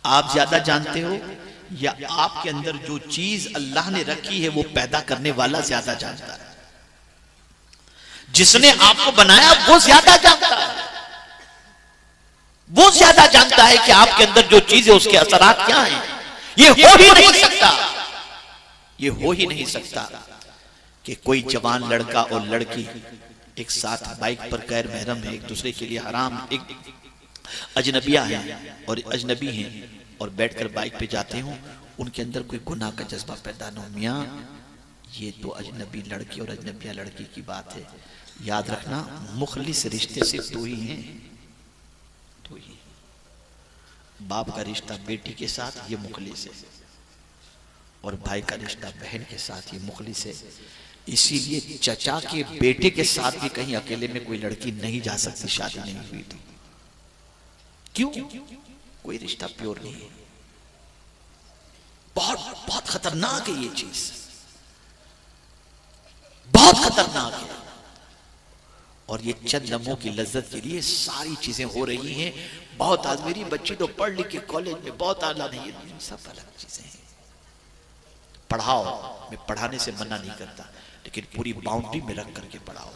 आप ज्यादा जानते हो या आपके अंदर जो चीज अल्लाह ने रखी है वो पैदा करने वाला ज्यादा जानता है? जिसने आपको बनाया वो ज्यादा जानता है, वो ज्यादा जानता है कि आपके अंदर जो चीज है उसके असरात क्या हैं। ये हो ही नहीं सकता, ये हो ही नहीं सकता कि कोई जवान लड़का और लड़की एक साथ बाइक पर गैर महरम है, एक दूसरे के लिए हराम, एक अजनबिया हैं और अजनबी हैं और बैठकर बाइक पे जाते हो, उनके अंदर कोई गुनाह का जज्बा पैदा न हो। मियां ये तो अजनबी लड़की और अजनबिया लड़की की बात है। याद रखना, मुखलिस रिश्ते सिर्फ दो ही हैं, दो ही। बाप का रिश्ता बेटी के साथ ये मुखलिस है, और भाई का रिश्ता बहन के साथ ये मुखलिस है। इसीलिए चचा के बेटे के साथ भी कहीं अकेले में कोई लड़की नहीं जा सकती, शादी नहीं हुई तो। क्यों? कोई रिश्ता प्योर नहीं है। बहुत बहुत खतरनाक है ये चीज, बहुत खतरनाक है। और ये चंद लम्हों की लज्जत के लिए सारी चीजें हो रही हैं। बहुत आज मेरी बच्ची तो पढ़ लिख के कॉलेज में बहुत आला नहीं है, सब अलग चीजें हैं। पढ़ाओ, मैं पढ़ाने से मना नहीं करता, लेकिन पूरी बाउंड्री में रख करके पढ़ाओ।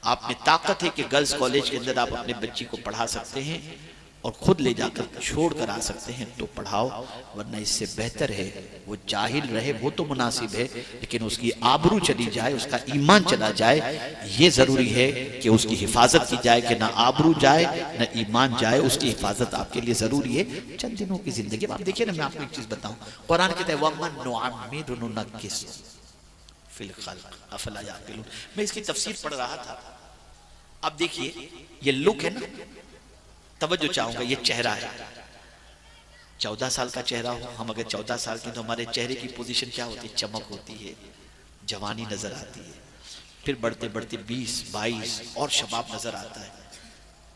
आप में ताकत है कि गर्ल्स कॉलेज के अंदर आप अपने बच्ची को पढ़ा सकते हैं और खुद ले जाकर छोड़ कर आ सकते हैं तो पढ़ाओ, वरना इससे बेहतर है वो जाहिल रहे, वो तो मुनासिब है, लेकिन उसकी आबरू चली जाए, उसका ईमान चला जाए। ये जरूरी है कि उसकी हिफाजत की जाए कि ना आबरू जाए ना ईमान जाए, उसकी हिफाजत आपके लिए जरूरी है। चंद दिनों की जिंदगी आप देखिए ना, मैं आपको एक चीज बताऊं, कुरान कहता है मैं इसकी तफसीर पढ़ रहा था। अब देखिए ये लुक है ना, तवज्जो चाहूंगा, ये चेहरा है। 14 साल का चेहरा हो, हम अगर 14 साल की तो हमारे चेहरे की पोजीशन क्या होती है? चमक होती है, जवानी नजर आती है। फिर बढ़ते बढ़ते 20, 22 और शबाब नजर आता है।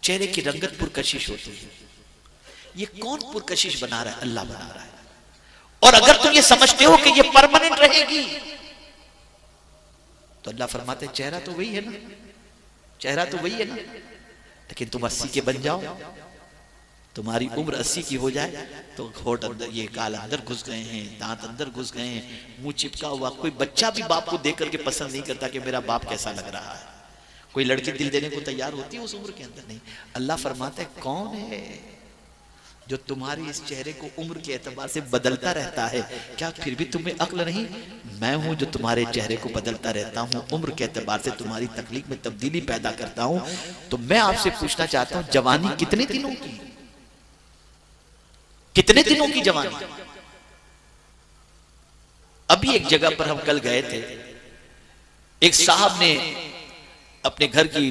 चेहरे की रंगत पुरकशिश होती है। ये कौन पुरकशिश बना रहा है? अल्लाह बना रहा है। और अगर तुम ये समझते हो कि ये परमानेंट रहेगी तो अल्लाह फरमाते चेहरा तो वही है ना, चेहरा तो वही है ना, लेकिन तुम 80 के बन जाओ, तुम्हारी उम्र 80 की हो जाए तो होठ अंदर, ये गाल अंदर घुस गए हैं, दांत अंदर घुस गए हैं, मुंह चिपका हुआ। कोई बच्चा भी बाप को देख करके पसंद नहीं करता कि मेरा बाप कैसा लग रहा है। कोई लड़की दिल देने को तैयार होती है उस उम्र के अंदर? नहीं। अल्लाह फरमाता है कौन है जो तुम्हारी इस चेहरे को उम्र के एतबार से बदलता रहता है? क्या फिर भी तुम्हें अक्ल नहीं? मैं हूं जो तुम्हारे चेहरे को बदलता रहता हूं, उम्र के एतबार से तुम्हारी तकलीफ में तब्दीली पैदा करता हूं। तो मैं आपसे पूछना चाहता हूं, जवानी कितने दिनों की, कितने दिनों की जवानी? अभी एक जगह पर हम कल गए थे, एक साहब ने अपने घर की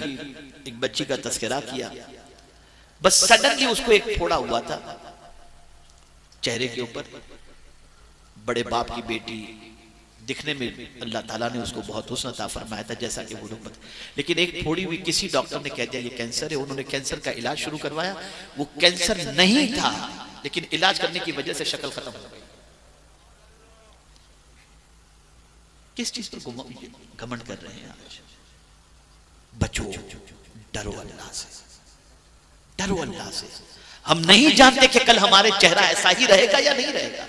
एक बच्ची का तस्करा किया। बस सडनली उसको एक फोड़ा हुआ था चेहरे के ऊपर। बड़े बाप की बेटी, दिखने में अल्लाह ताला ने उसको बहुत हुस्न अता फरमाया था, जैसा कि वो लोग, लेकिन एक फोड़ी हुई, किसी डॉक्टर ने कह दिया ये कैंसर है। उन्होंने कैंसर का इलाज शुरू करवाया, वो कैंसर नहीं था, लेकिन इलाज करने की वजह से शक्ल खत्म हो गई। किस चीज पर घमंड कर रहे हैं आज? बचो, डरो अल्लाह से, डरो अल्लाह से। हम नहीं जानते कि कल हमारे चेहरा ऐसा ही रहेगा या नहीं रहेगा,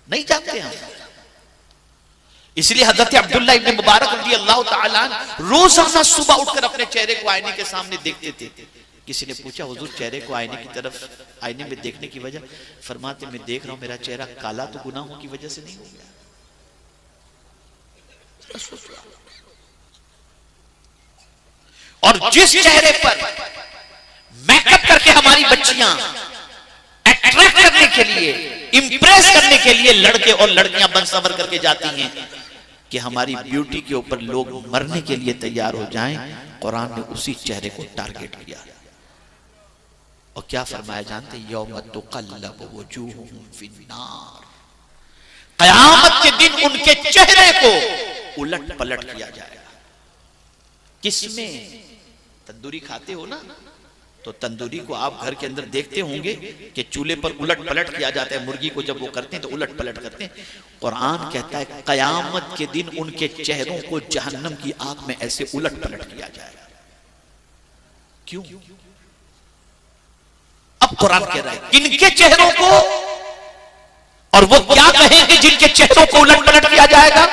नहीं जानते हम। इसलिए हजरत अब्दुल्लाह इब्न मुबारक रज़ियल्लाहु ताला रोजाना सुबह उठकर अपने चेहरे को आईने के सामने देखते थे। किसी ने पूछा हुजूर चेहरे को आईने की तरफ, आईने में देखने की वजह? फरमाते मैं देख रहा हूं मेरा चेहरा काला तो गुनाहों की वजह से नहीं हो गया। और जिस चेहरे पर मेकअप करके हमारी बच्चियां अट्रैक्ट करने के लिए, इंप्रेस करने के लिए लड़के और लड़कियां बन संवर करके जाती हैं कि हमारी ब्यूटी के ऊपर लोग मरने के लिए तैयार हो जाएं, कुरान ने उसी चेहरे को टारगेट किया। और क्या फरमाया जानते? यौम तुक़ल्लबु वुजूहुहुम फिन्नार, क़यामत के दिन उनके चेहरे को उलट पलट किया जाएगा। किसमें? तंदूरी खाते हो ना, तो तंदूरी को आप घर के अंदर देखते होंगे कि चूल्हे पर उलट पलट किया जाता है। मुर्गी को जब वो करते हैं तो उलट पलट करते हैं। कुरान कहता है कयामत के दिन उनके चेहरों को जहन्नम की आग में ऐसे उलट पलट किया जाएगा। क्यों? अब कुरान कह रहा है किनके चेहरों को, और वो क्या कहेंगे जिनके चेहरों को उलट पलट किया जाएगा,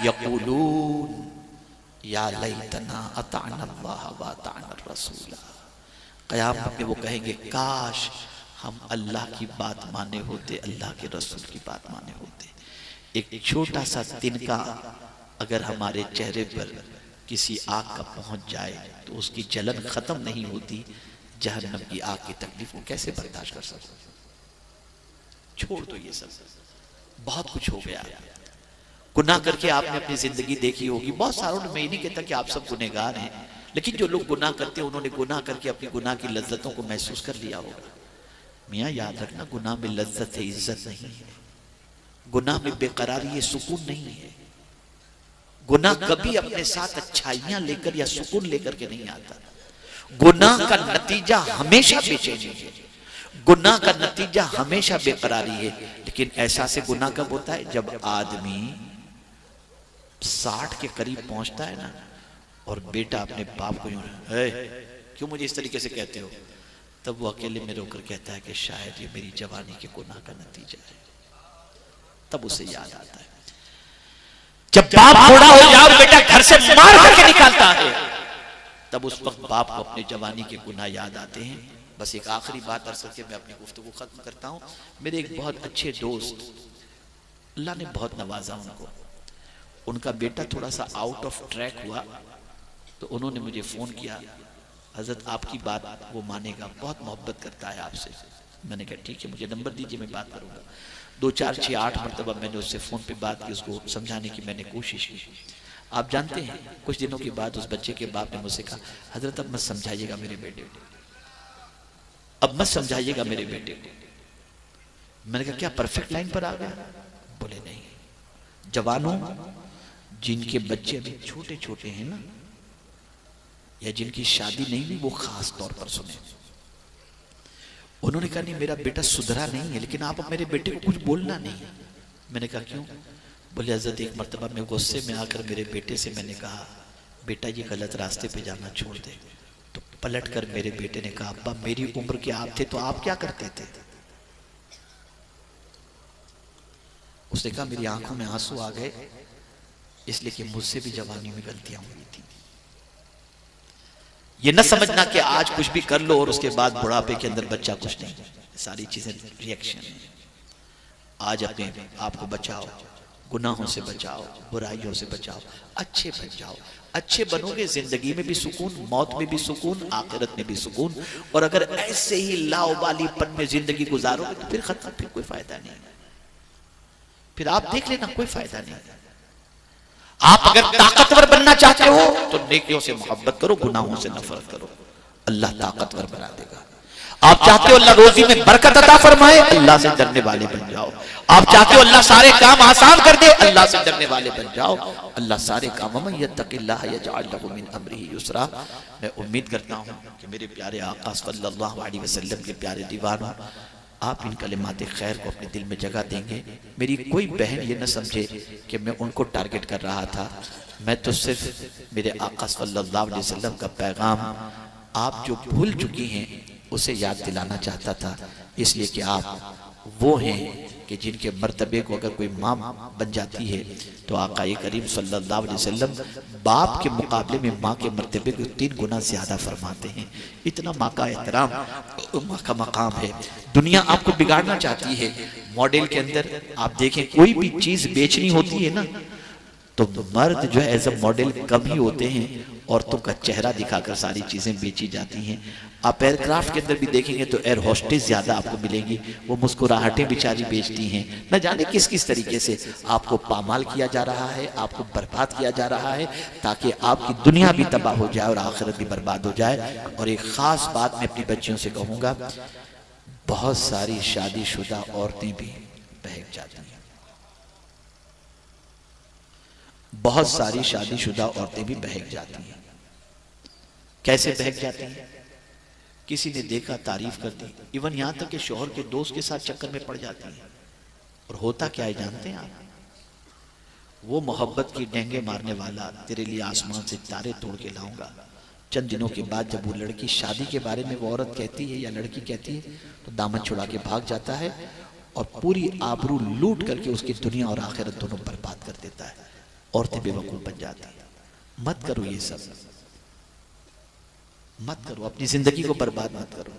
यक़ूलून या लैतना अताना अल्लाह व अताना रसूला। क़यामत में वो कहेंगे काश हम अल्लाह की बात माने होते, अल्लाह के रसूल की बात माने होते। एक छोटा सा तिनका अगर हमारे चेहरे पर किसी आग का पहुंच जाए तो उसकी जलन खत्म नहीं होती, जहन्नम की आग की तकलीफ को कैसे बर्दाश्त कर सकते। छोड़ दो ये सब, बहुत कुछ हो गया। गुनाह करके आपने अपनी जिंदगी देखी होगी, बहुत सारों ने, मैं ये नहीं कहता कि आप सब गुनहगार हैं, लेकिन जो लोग गुनाह करते हैं उन्होंने गुनाह करके अपनी गुनाह की लज्जतों को महसूस कर लिया होगा। मियाँ याद रखना, गुनाह में लज्जत है, इज्जत नहीं है। गुनाह में बेकरारी है, सुकून नहीं है। गुनाह कभी अपने साथ अच्छाइयां लेकर या सुकून लेकर के नहीं आता। गुनाह का नतीजा हमेशा बेचैनी है, गुनाह का नतीजा हमेशा बेकरारी है। लेकिन एहसास गुनाह कब होता है, जब आदमी 60 के करीब पहुंचता है ना, और बेटा अपने बाप को क्यों मुझे इस तरीके से कहते हो, तब वो अकेले में रोकर कहता है कि शायद ये मेरी जवानी के गुनाह का नतीजा है। तब उसे याद आता है जब बाप बूढ़ा हो जाए और बेटा घर से मार करके निकालता है, तब उस वक्त बाप को अपने जवानी के गुनाह याद आते हैं। बस एक आखिरी बात अर्ज करके मैं अपनी गुफ्तगू खत्म करता हूं। मेरे एक बहुत अच्छे दोस्त, अल्लाह ने बहुत नवाजा उनको, उनका बेटा थोड़ा सा आउट ऑफ ट्रैक हुआ, तो उन्होंने मुझे फोन किया, हजरत आपकी बात वो मानेगा, बहुत मोहब्बत करता है आपसे। मैंने कहा ठीक है, मुझे नंबर दीजिए, मैं बात करूंगा। 2 4 6 8 मरतबा मैंने उससे फोन पे बात की, उसको समझाने की मैंने कोशिश की। आप जानते हैं, कुछ दिनों के बाद उस बच्चे के बाप ने मुझसे कहा, हजरत अब मत समझाइएगा मेरे बेटे को, अब मत समझाइएगा मेरे बेटे को। मैंने कहा क्या परफेक्ट लाइन पर आ गया? बोले नहीं, जवानों जिनके बच्चे अभी छोटे छोटे हैं ना, या जिनकी शादी नहीं हुई, वो खास तौर पर सुने। उन्होंने कहा नहीं मेरा बेटा सुधरा नहीं है, लेकिन आप अब मेरे बेटे को कुछ बोलना नहीं। मैंने कहा क्यों? बोले हजरत एक मरतबा मैं गुस्से में आकर मेरे बेटे से मैंने कहा बेटा ये गलत रास्ते पे जाना छोड़ दे, तो पलट कर मेरे बेटे ने कहा अब्बा मेरी उम्र के आप थे तो आप क्या करते थे? उसने कहा मेरी आंखों में आंसू आ गए, इसलिए कि मुझसे भी जवानी में गलतियां हुई थी। ये न समझना कि आज कुछ भी कर लो और उसके बाद बुढ़ापे के अंदर बच्चा कुछ नहीं, सारी चीजें रिएक्शन है। आज अपने आप को बचाओ, गुनाहों से बचाओ, बुराइयों से बचाओ, अच्छे बन जाओ। अच्छे बनोगे जिंदगी में भी सुकून, मौत में भी सुकून, आखिरत में भी सुकून। और अगर ऐसे ही लाओबालीपन में जिंदगी गुजारोगे तो फिर खत्म, फिर कोई फायदा नहीं। फिर आप देख लेना कोई फायदा नहीं। आप अगर ताकतवर बनना चाहते हो तो नेकियों से मोहब्बत करो, गुनाहों से नफरत करो, अल्लाह ताकतवर बना देगा। आप चाहते हो अल्लाह रोजी में बरकत अता फरमाए, अल्लाह से डरने वाले बन जाओ। आप चाहते हो अल्लाह सारे काम आसान कर दे, अल्लाह से डरने वाले बन जाओ। अल्लाह सारे काम में यत्तकिल्लाह यजअल लहु मिन अमरिही युसरा। मैं उम्मीद करता हूं कि मेरे प्यारे आका सल्लल्लाहु अलैहि वसल्लम के प्यारे दीवानों, आप इन कलिमात खैर को अपने दिल में जगह देंगे। मेरी कोई बहन ये न समझे कि मैं उनको टारगेट कर रहा था, मैं तो सिर्फ मेरे आका सल्लल्लाहु अलैहि वसल्लम का पैगाम आप जो भूल चुकी हैं उसे याद दिलाना चाहता था। इसलिए कि आप वो हैं कि जिनके मर्तबे को अगर कोई माँ बन जाती है तो आका करीम सल्लल्लाहु अलैहि वसल्लम बाप के मुकाबले में माँ के मर्तबे को 3 गुना ज्यादा फरमाते हैं। इतना माँ का एहतराम, माँ का मकाम है। दुनिया आपको बिगाड़ना चाहती है। मॉडल के अंदर आप देखें, कोई भी चीज बेचनी होती है ना, तो मर्द जो है एज अ मॉडल कम ही होते हैं, औरतों का चेहरा दिखाकर सारी चीजें बेची जाती हैं। आप एयरक्राफ्ट के अंदर भी देखेंगे तो एयर होस्टेस ज्यादा आपको मिलेंगी, वो मुस्कुराहटें बेचारी बेचती हैं। न जाने किस किस तरीके से आपको पामाल किया जा रहा है, आपको बर्बाद किया जा रहा है, ताकि आपकी दुनिया भी तबाह हो जाए और आखिरत भी बर्बाद हो जाए। और एक खास बात मैं अपनी बच्चियों से कहूंगा, बहुत सारी शादीशुदा औरतें भी बहक जाती हैं। बहुत सारी शादीशुदा औरतें भी बहक जाती हैं। कैसे बहक जाती हैं? किसी ने देखा, तारीफ कर दी, इवन यहां तक कि शौहर के दोस्त के साथ चक्कर में पड़ जाती हैं। और होता क्या है जानते हैं आप? वो मोहब्बत की डेंगे मारने वाला तेरे लिए आसमान से तारे तोड़ के लाऊंगा, चंद दिनों के बाद जब वो लड़की शादी के बारे में वो औरत कहती है या लड़की कहती है तो दामन छुड़ा के भाग जाता है और पूरी आबरू लूट करके उसकी दुनिया और आखिरत दोनों बर्बाद कर देता है। औरतें बेवकूफ बन जाती हैं। मत करो ये सब, मत करो, अपनी जिंदगी को बर्बाद मत करो।